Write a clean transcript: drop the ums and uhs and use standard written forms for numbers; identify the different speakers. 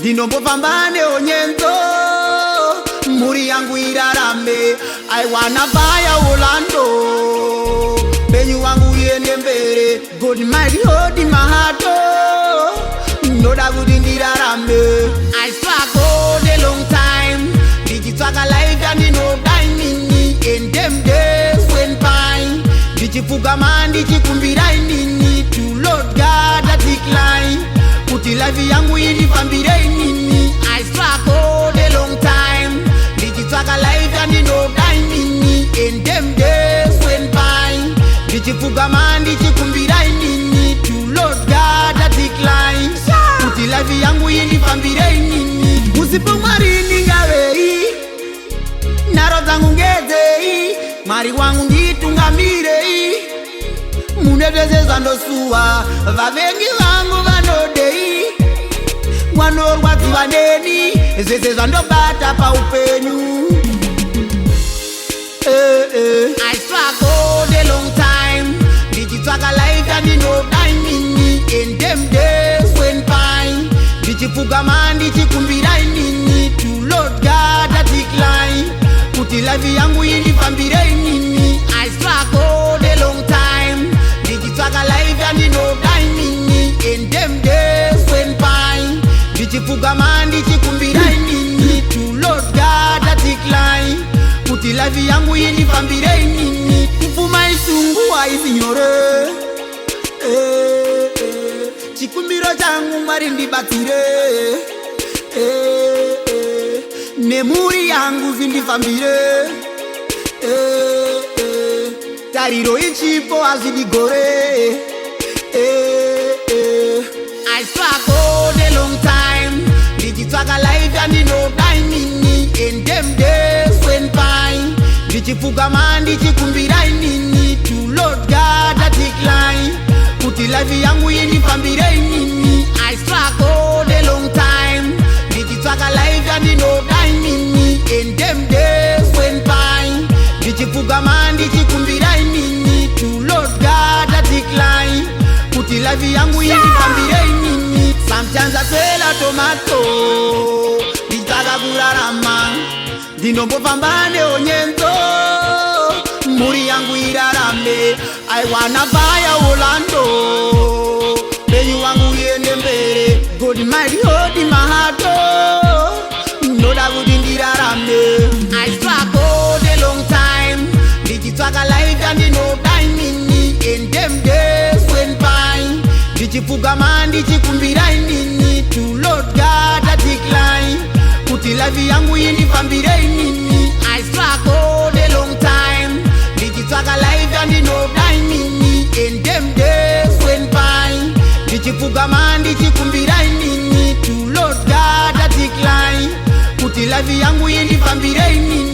Speaker 1: Ndinombofambane onyenzo muri yangu irarame. I wanna buy a Orlando, benyu wangu yende mbere. God mighty hold in my heart, noda kuti ndirarame. I struggled a long time, ndichitsvaka life yandinodai nini. In them days went by, ndichipfugama ndichikumbirai nini. To Lord God I decline, kuti life yangu indifambirei nini. I struggled a long time, ndichitsvaka life yandinodai nini. In them days went by, ndichipfugama ndichikumbirai nini. To Lord God I decline, kuti life yangu indifambirei nini. Usipo Mwari ndingavei, nharo dzangu ngedzei. Mwari wangu nditungamirei, mune zvese zvandosuwa. Vavengi vangu vanodei, vanorwadziwa neni. Zvese zvandobata paupenyu. I struggled a long time, ndichitsvaka life yandinodai nini. In them days went by, ndichipfugama ndichikumbirai nini. To Lord God I decline, kuti life yangu indifambirei nini. I struggled a long time, ndichitsvaka life yandinodai nini. In them days went by, ndichipfugama ndichikumbirai nini. To Lord God I decline, kuti life yangu indifambirei nini. Kupfuma isungu haisi nyore, chikumbiro changu Mwari ndibatsire. Nemuri yangu zvindifambire. Tariro ichipo hazvidigore. I struggled a long time, ndichitsvaka life yandinodai nini. In them days went by, ndichipfugama ndichikumbirai nini. To Lord God I decline, kuti life yangu indifambirei nini. I struggled a long time, ndichitsvaka life yandinodai nini. In them days went by, ndichipfugama ndichikumbirai nini. To Lord God I decline, kuti life yangu indifambirei nini. Sometimes I sell a tomato, ndichitsvaka kurarama. Ndinombofambane onyenzo muri yangu irarame. I wanna buy a Orlando, benyu wangu yende mbere. God mighty hold in my heart, noda kuti ndirarame. I struggled a long time, ndichitsvaka life yandinodai nini. In them days went by, ndichipfugama ndichikumbirai nini. To Lord God I decline, kuti life yangu indifambirei nini. I struggled a long time, ndichitsvaka life yandinodai nini. In them days went by, ndichipfugama ndichikumbirai nini. To Lord God I decline, kuti life yangu indifambirei nini.